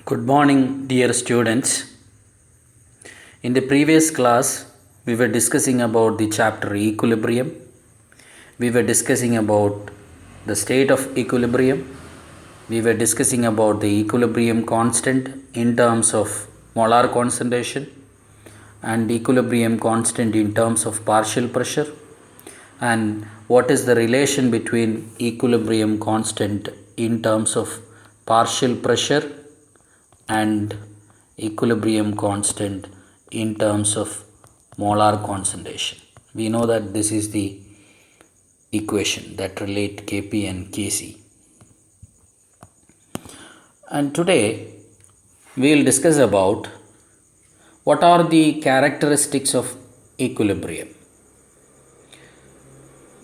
Good morning, dear students. In the previous class, we were discussing about the chapter equilibrium. We were discussing about the state of equilibrium. We were discussing about the equilibrium constant in terms of molar concentration and equilibrium constant in terms of partial pressure, and what is the relation between equilibrium constant in terms of partial pressure and equilibrium constant in terms of molar concentration. We know that this is the equation that relate Kp and Kc. And today we will discuss about what are the characteristics of equilibrium.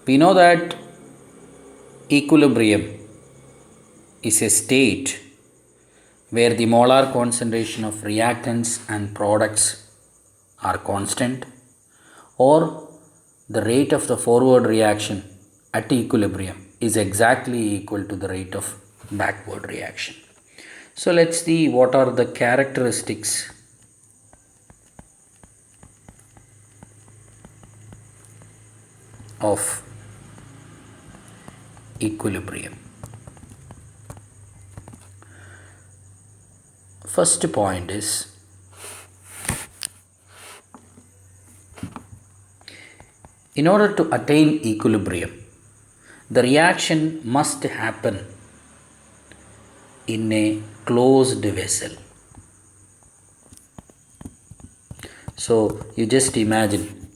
We know that equilibrium is a state where the molar concentration of reactants and products are constant, or the rate of the forward reaction at equilibrium is exactly equal to the rate of backward reaction. So let's see what are the characteristics of equilibrium. First point is in order to attain equilibrium, the reaction must happen in a closed vessel. So you just imagine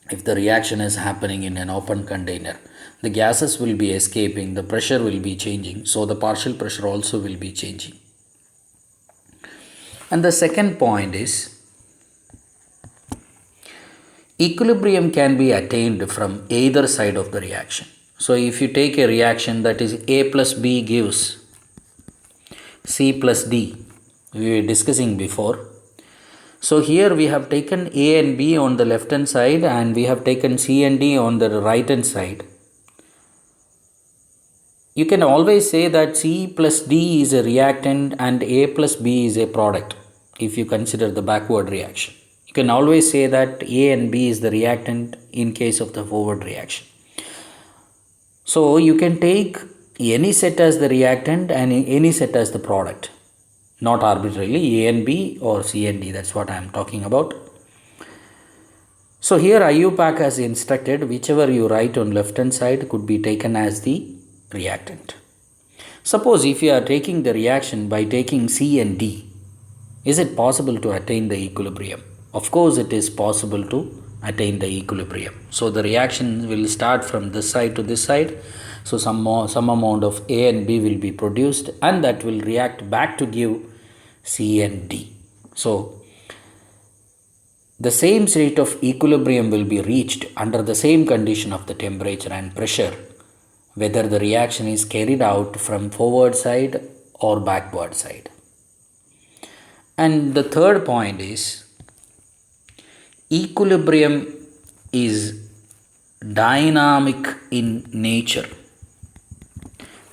if the reaction is happening in an open container, the gases will be escaping, the pressure will be changing, so the partial pressure also will be changing. And the second point is equilibrium can be attained from either side of the reaction. So if you take a reaction that is A plus B gives C plus D, we were discussing before. So here we have taken A and B on the left hand side and we have taken C and D on the right hand side. You can always say that C plus D is a reactant and A plus B is a product if you consider the backward reaction. You can always say that A and B is the reactant in case of the forward reaction. So you can take any set as the reactant and any set as the product, not arbitrarily A and B or C and D. That's what I am talking about. So here IUPAC has instructed whichever you write on left hand side could be taken as the reactant. Suppose if you are taking the reaction by taking C and D, is it possible to attain the equilibrium? Of course it is possible to attain the equilibrium. So the reaction will start from this side to this side. So some amount of A and B will be produced and that will react back to give C and D. So the same state of equilibrium will be reached under the same condition of the temperature and pressure, whether the reaction is carried out from forward side or backward side. And the third point is equilibrium is dynamic in nature.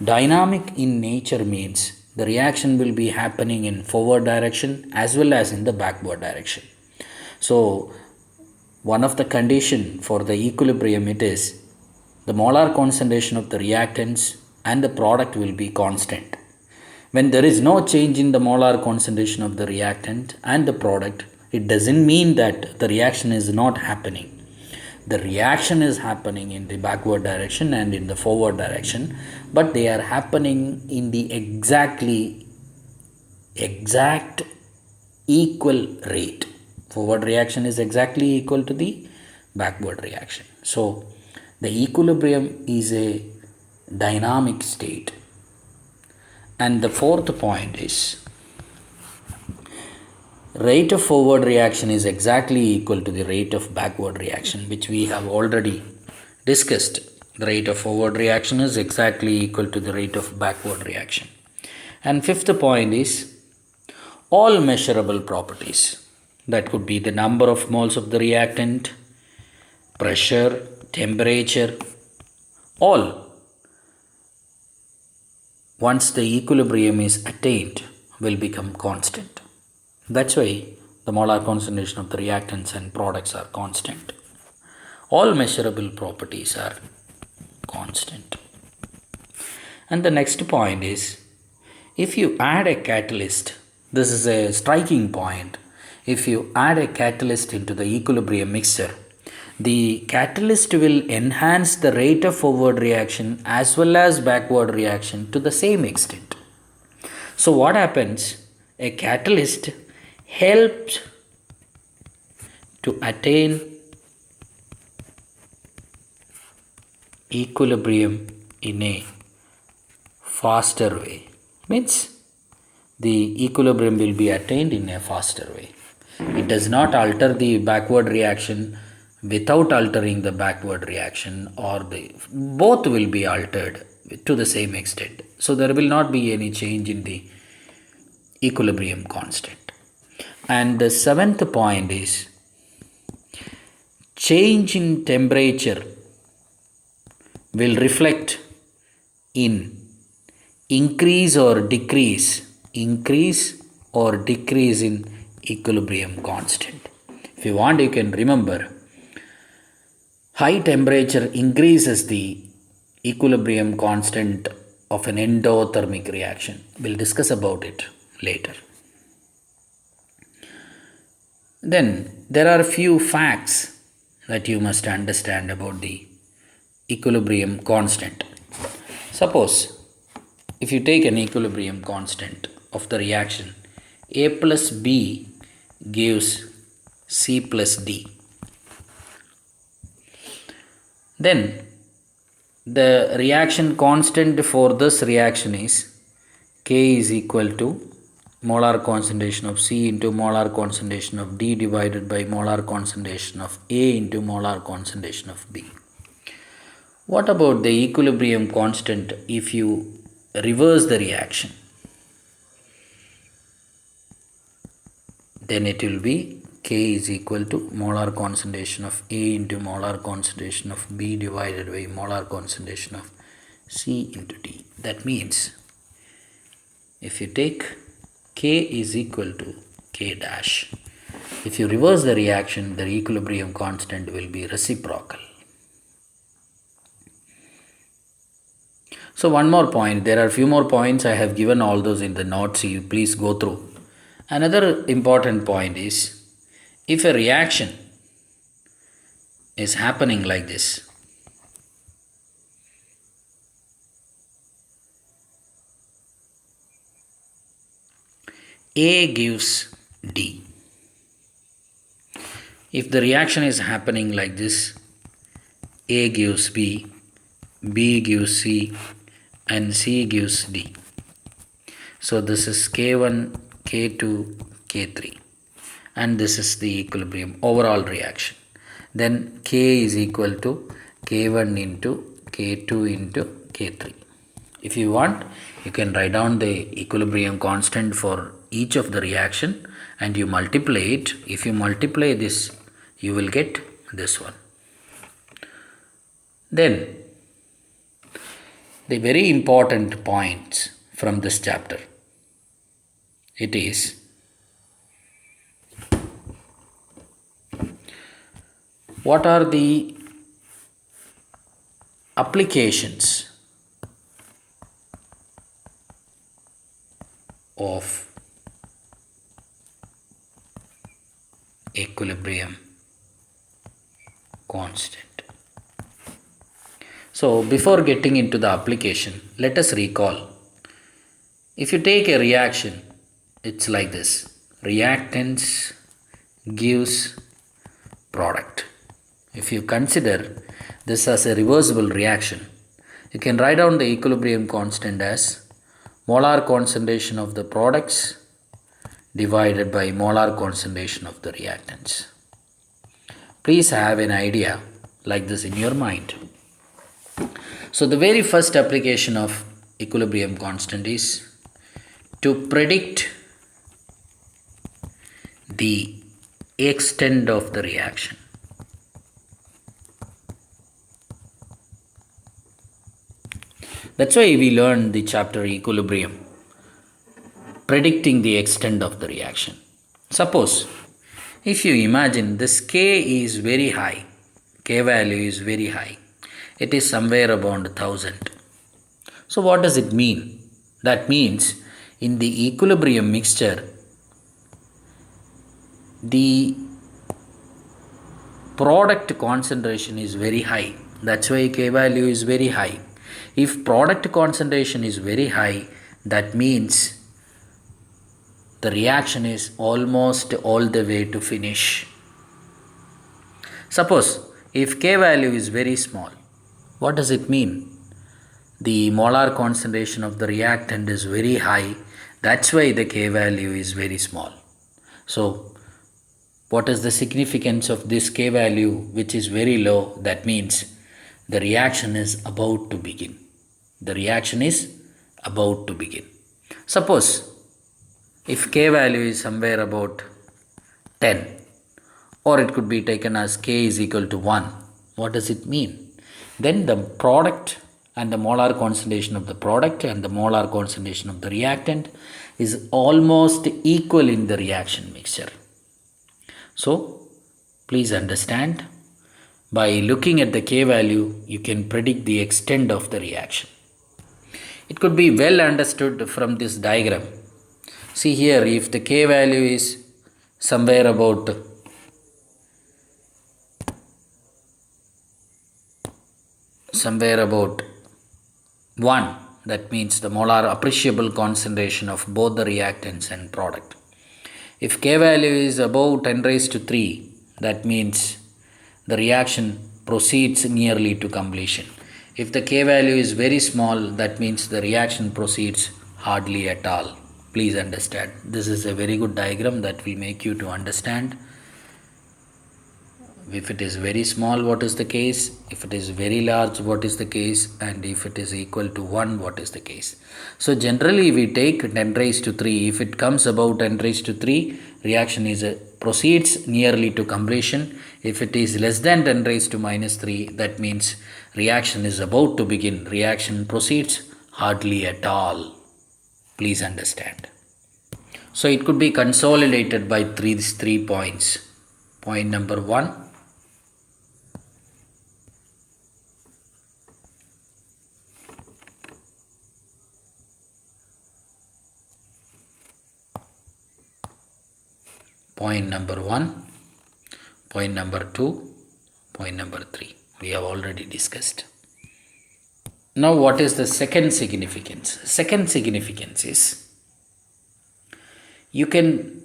Dynamic in nature means the reaction will be happening in forward direction as well as in the backward direction. So one of the condition for the equilibrium it is the molar concentration of the reactants and the product will be constant. When there is no change in the molar concentration of the reactant and the product, it doesn't mean that the reaction is not happening. The reaction is happening in the backward direction and in the forward direction, but they are happening in the exact equal rate. Forward reaction is exactly equal to the backward reaction. So the equilibrium is a dynamic state. And the fourth point is rate of forward reaction is exactly equal to the rate of backward reaction, which we have already discussed. The rate of forward reaction is exactly equal to the rate of backward reaction. And fifth point is all measurable properties. That could be the number of moles of the reactant, pressure, temperature, all once the equilibrium is attained will become constant. That's why the molar concentration of the reactants and products are constant. All measurable properties are constant. And the next point is, if you add a catalyst, this is a striking point. If you add a catalyst into the equilibrium mixture, the catalyst will enhance the rate of forward reaction as well as backward reaction to the same extent. So what happens? A catalyst helps to attain equilibrium in a faster way. Means the equilibrium will be attained in a faster way. It does not alter the backward reaction without altering the backward reaction, or both will be altered to the same extent. So there will not be any change in the equilibrium constant. And the seventh point is, change in temperature will reflect in increase or decrease in equilibrium constant. If you want, you can remember, high temperature increases the equilibrium constant of an endothermic reaction. We'll discuss about it later. Then there are a few facts that you must understand about the equilibrium constant. Suppose if you take an equilibrium constant of the reaction, A plus B gives C plus D. Then the reaction constant for this reaction is K is equal to molar concentration of C into molar concentration of D divided by molar concentration of A into molar concentration of B. What about the equilibrium constant if you reverse the reaction? Then it will be K is equal to molar concentration of A into molar concentration of B divided by molar concentration of C into D. That means if you take K is equal to K dash, if you reverse the reaction, the equilibrium constant will be reciprocal. So one more point, there are a few more points, I have given all those in the notes, you please go through. Another important point is, if a reaction is happening like this, A gives D. If the reaction is happening like this, A gives B, B gives C, and C gives D. So this is K1, K2, K3, and this is the equilibrium overall reaction. Then K is equal to K1 into K2 into K3. If you want, you can write down the equilibrium constant for each of the reaction and you multiply it. If you multiply this, you will get this one. Then the very important points from this chapter, it is what are the applications of equilibrium constant. So before getting into the application, let us recall. If you take a reaction, it's like this. Reactants gives product. If you consider this as a reversible reaction, you can write down the equilibrium constant as molar concentration of the products divided by molar concentration of the reactants. Please have an idea like this in your mind. So the very first application of equilibrium constant is to predict the extent of the reaction. That's why we learned the chapter equilibrium, predicting the extent of the reaction. Suppose if you imagine this K is very high, K value is very high, it is somewhere around 1000. So what does it mean? That means in the equilibrium mixture, the product concentration is very high. That's why K value is very high. If product concentration is very high, that means the reaction is almost all the way to finish. Suppose if K value is very small, what does it mean? The molar concentration of the reactant is very high. That's why the K value is very small. So what is the significance of this K value which is very low? That means the reaction is about to begin. The reaction is about to begin. Suppose if K value is somewhere about 10, or it could be taken as K is equal to 1, what does it mean? Then the product and the molar concentration of the product and the molar concentration of the reactant is almost equal in the reaction mixture. So please understand, by looking at the K value, you can predict the extent of the reaction. It could be well understood from this diagram. See here, if the K value is somewhere about 1, that means the molar appreciable concentration of both the reactants and product. If K value is above 10 raised to 3, that means the reaction proceeds nearly to completion. If the K value is very small, that means the reaction proceeds hardly at all. Please understand. This is a very good diagram that will make you to understand. If it is very small, what is the case? If it is very large, what is the case? And if it is equal to 1, what is the case? So generally we take 10 raised to 3. If it comes about 10 raised to 3, reaction proceeds nearly to completion. If it is less than 10 raised to minus 3, that means reaction is about to begin. Reaction proceeds hardly at all. Please understand. So it could be consolidated by these 3 points. Point number 1. Point number 1, point number 2, point number 3. We have already discussed. Now what is the second significance? Second significance is you can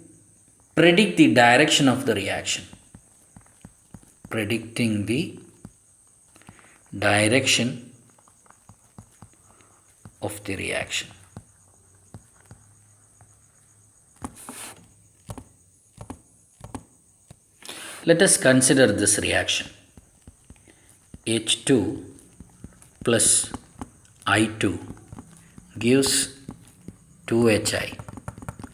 predict the direction of the reaction. Predicting the direction of the reaction. Let us consider this reaction. H2 plus I2 gives 2HI,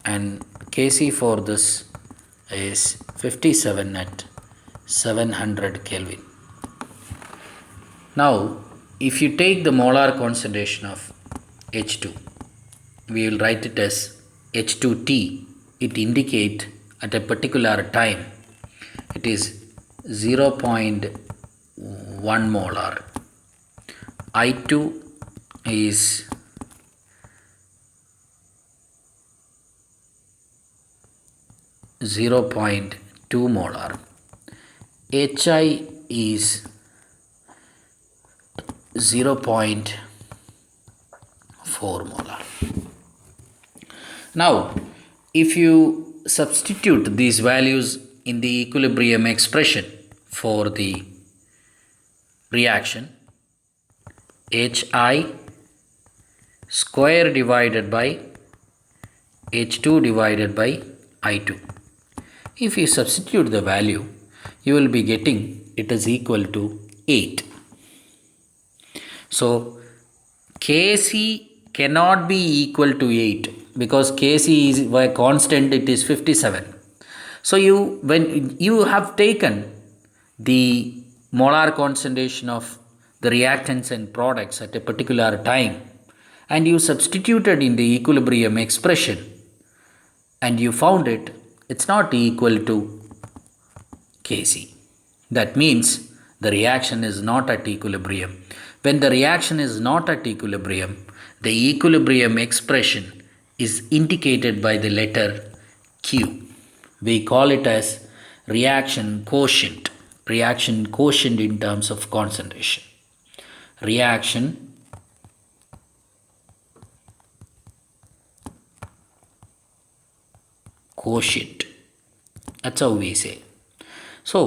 and Kc for this is 57 at 700 Kelvin. Now if you take the molar concentration of H2, we will write it as H2T. It indicates at a particular time it is 0.1 molar. I2 is 0.2 molar. HI is 0.4 molar. Now if you substitute these values in the equilibrium expression for the reaction, HI square divided by H2 divided by I2. If you substitute the value, you will be getting it is equal to 8. So Kc cannot be equal to 8 because Kc is a constant, it is 57. So when you have taken the molar concentration of the reactants and products at a particular time and you substituted in the equilibrium expression, and you found it, it's not equal to Kc. That means the reaction is not at equilibrium. When the reaction is not at equilibrium, the equilibrium expression is indicated by the letter Q. We call it as reaction quotient. Reaction quotient in terms of concentration. Reaction quotient. That's how we say. So,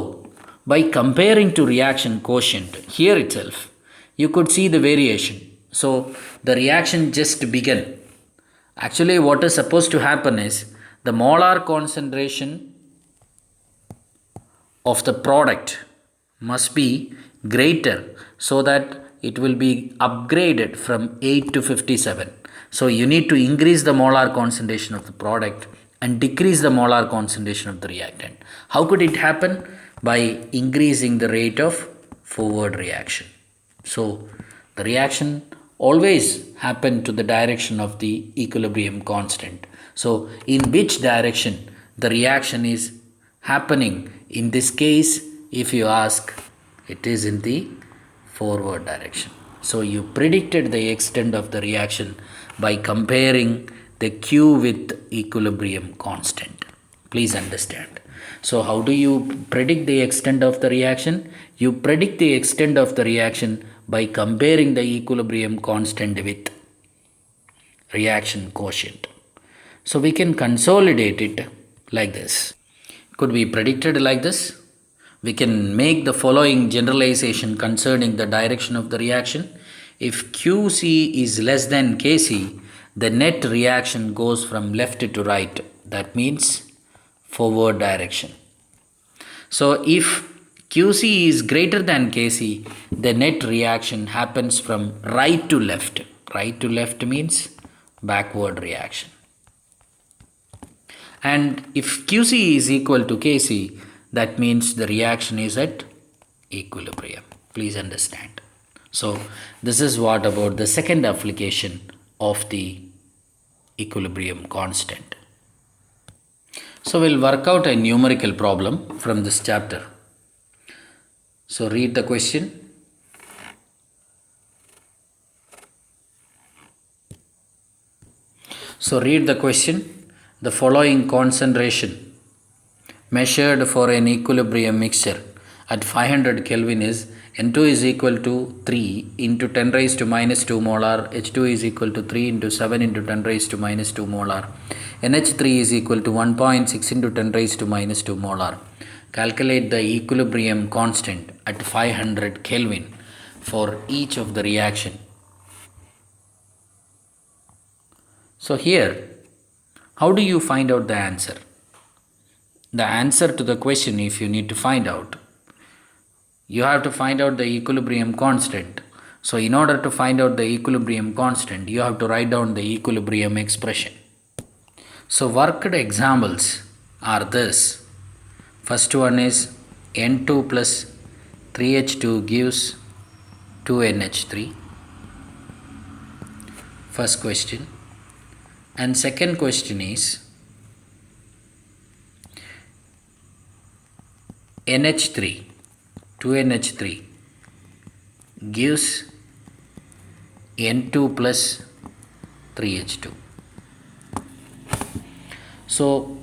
by comparing to reaction quotient, here itself, you could see the variation. So, the reaction just began. Actually, what is supposed to happen is the molar concentration of the product must be greater so that it will be upgraded from 8 to 57. So, you need to increase the molar concentration of the product and decrease the molar concentration of the reactant. How could it happen? By increasing the rate of forward reaction. So, the reaction always happen to the direction of the equilibrium constant. So, in which direction the reaction is happening? In this case, if you ask, it is in the forward direction. So, you predicted the extent of the reaction by comparing the Q with equilibrium constant. Please understand. So, how do you predict the extent of the reaction? You predict the extent of the reaction by comparing the equilibrium constant with reaction quotient. So, we can consolidate it like this. Could be predicted like this. We can make the following generalization concerning the direction of the reaction. If QC is less than Kc, the net reaction goes from left to right. That means forward direction. So, if QC is greater than Kc, the net reaction happens from right to left. Right to left means backward reaction. And if QC is equal to Kc, that means the reaction is at equilibrium. Please understand. So, this is what about the second application of the equilibrium constant. So, we'll work out a numerical problem from this chapter. So, read the question. So, read the question. The following concentration measured for an equilibrium mixture at 500 Kelvin is N2 is equal to 3 into 10 raised to minus 2 molar, H2 is equal to 3 into 7 into 10 raised to minus 2 molar, NH3 is equal to 1.6 into 10 raised to minus 2 molar. Calculate the equilibrium constant at 500 Kelvin for each of the reaction. So here, how do you find out the answer? The answer to the question, if you need to find out, you have to find out the equilibrium constant. So, in order to find out the equilibrium constant, you have to write down the equilibrium expression. So, worked examples are this. First one is N2 plus 3H2 gives 2NH3. First question. And second question is NH3, 2NH3 gives N2 plus 3H2. So,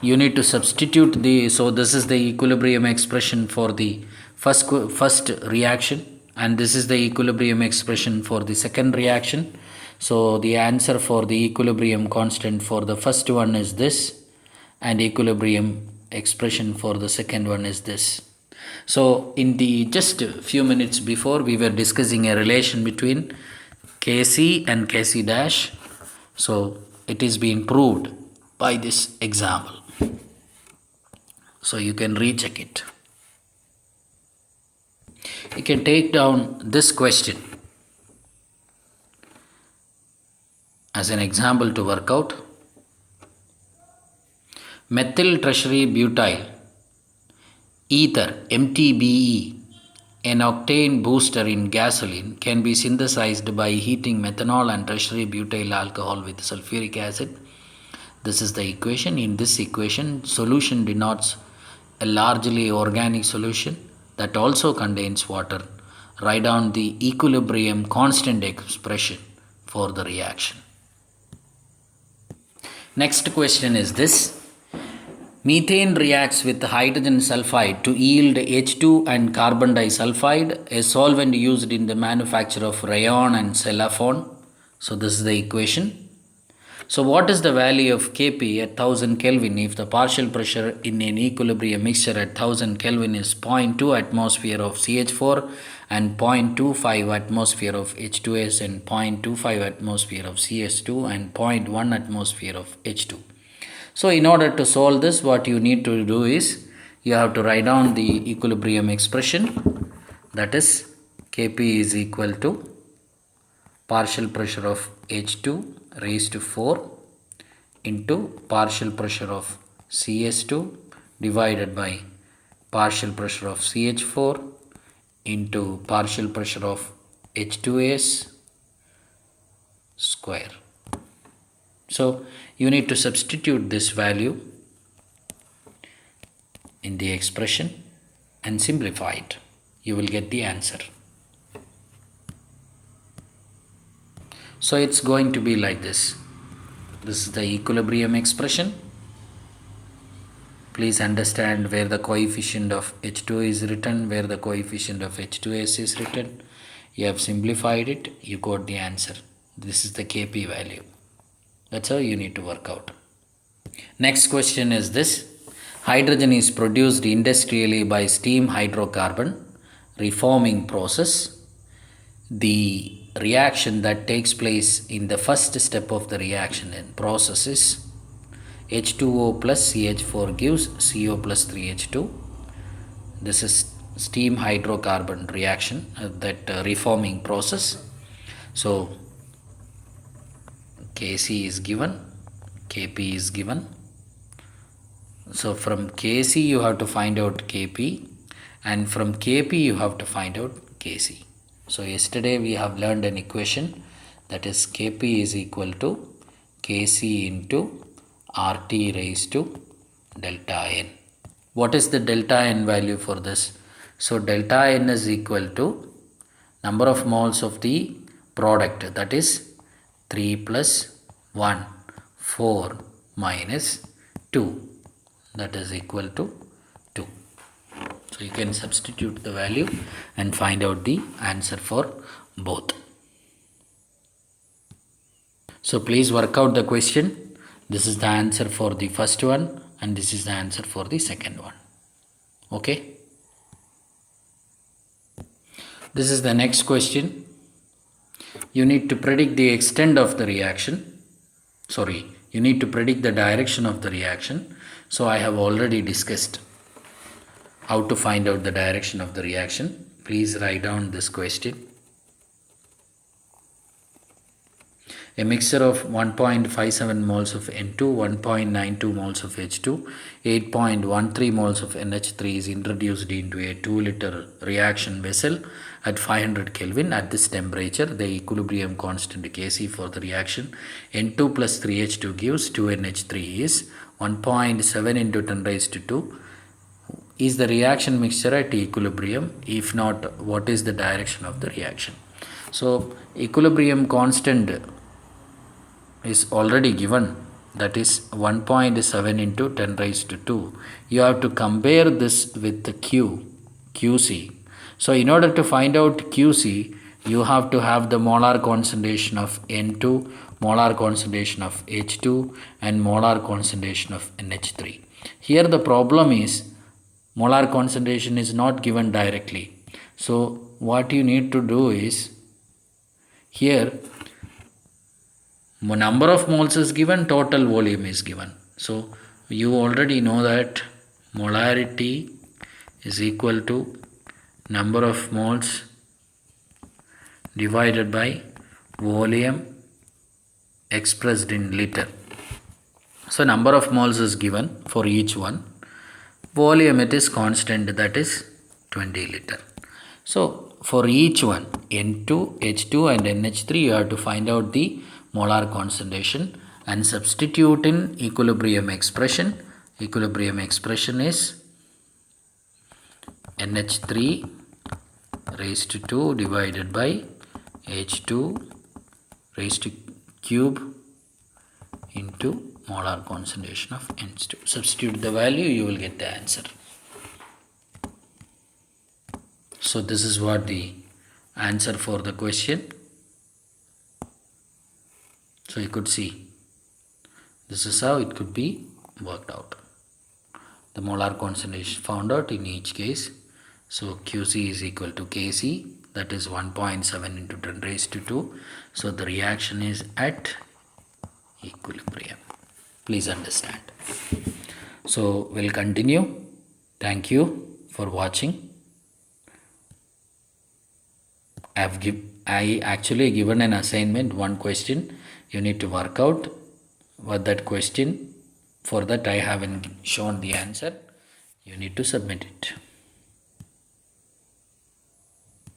you need to substitute so this is the equilibrium expression for the first reaction, and this is the equilibrium expression for the second reaction. So, the answer for the equilibrium constant for the first one is this, and equilibrium expression for the second one is this. So, in the just a few minutes before, we were discussing a relation between Kc and Kc dash. So, it is being proved by this example. So, you can recheck it. You can take down this question as an example to work out. Methyl tertiary butyl ether MTBE, an octane booster in gasoline, can be synthesized by heating methanol and tertiary butyl alcohol with sulfuric acid. This is the equation. In this equation, solution denotes a largely organic solution that also contains water. Write down the equilibrium constant expression for the reaction. Next question is this. Methane reacts with hydrogen sulfide to yield H2 and carbon disulfide, a solvent used in the manufacture of rayon and cellophane. So this is the equation. So what is the value of Kp at 1000 Kelvin if the partial pressure in an equilibrium mixture at 1000 Kelvin is 0.2 atmosphere of CH4 and 0.25 atmosphere of H2S and 0.25 atmosphere of CS2 and 0.1 atmosphere of H2. So in order to solve this, what you need to do is you have to write down the equilibrium expression, that is Kp is equal to partial pressure of H2 raised to 4 into partial pressure of CS2 divided by partial pressure of CH4 into partial pressure of H2S square. So you need to substitute this value in the expression and simplify it. You will get the answer. So it's going to be like this. This is the equilibrium expression. Please understand where the coefficient of H2 is written, where the coefficient of H2S is written. You have simplified it, you got the answer. This is the Kp value. That's how you need to work out. Next question is this. Hydrogen is produced industrially by steam hydrocarbon reforming process. The reaction that takes place in the first step of the reaction and process is H2O plus CH4 gives CO plus 3H2. This is steam hydrocarbon reaction, reforming process. So Kc is given, Kp is given. So from Kc you have to find out Kp, and from Kp you have to find out Kc. So yesterday we have learned an equation, that is Kp is equal to Kc into RT raised to delta N. What is the delta N value for this? So delta N is equal to number of moles of the product, that is 3 plus 1, 4 minus 2, that is equal to 2. So you can substitute the value and find out the answer for both. So please work out the question. This is the answer for the first one and this is the answer for the second one. Okay. This is the next question. You need to predict the extent of the reaction. You need to predict the direction of the reaction. So I have already discussed how to find out the direction of the reaction. Please write down this question. A mixture of 1.57 moles of N2, 1.92 moles of H2, 8.13 moles of NH3 is introduced into a 2-liter reaction vessel at 500 Kelvin. At this temperature, the equilibrium constant Kc for the reaction N2 plus 3H2 gives 2NH3 is 1.7 into 10 raised to 2. Is the reaction mixture at equilibrium? If not, what is the direction of the reaction? So equilibrium constant is already given, that is 1.7 into 10 raised to 2. You have to compare this with the QC. So in order to find out QC, you have to have the molar concentration of N2, molar concentration of H2 and molar concentration of NH3. Here the problem is molar concentration is not given directly. So what you need to do is, here number of moles is given, total volume is given. So you already know that molarity is equal to number of moles divided by volume expressed in liter. So number of moles is given for each one. Volume it is constant, that is 20 liter. So for each one, N2, H2 and NH3, you have to find out the molar concentration and substitute in equilibrium expression. Equilibrium expression is NH3 raised to 2 divided by H2 raised to cube into molar concentration of NH2. Substitute the value, you will get the answer. So this is what the answer for the question. So you could see this is how it could be worked out. The molar concentration found out in each case. So QC is equal to Kc, that is 1.7 into 10 raised to 2. So the reaction is at equilibrium. Please understand. So we'll continue. Thank you for watching. I actually given an assignment, one question. You need to work out what that question. For that I haven't shown the answer. You need to submit it.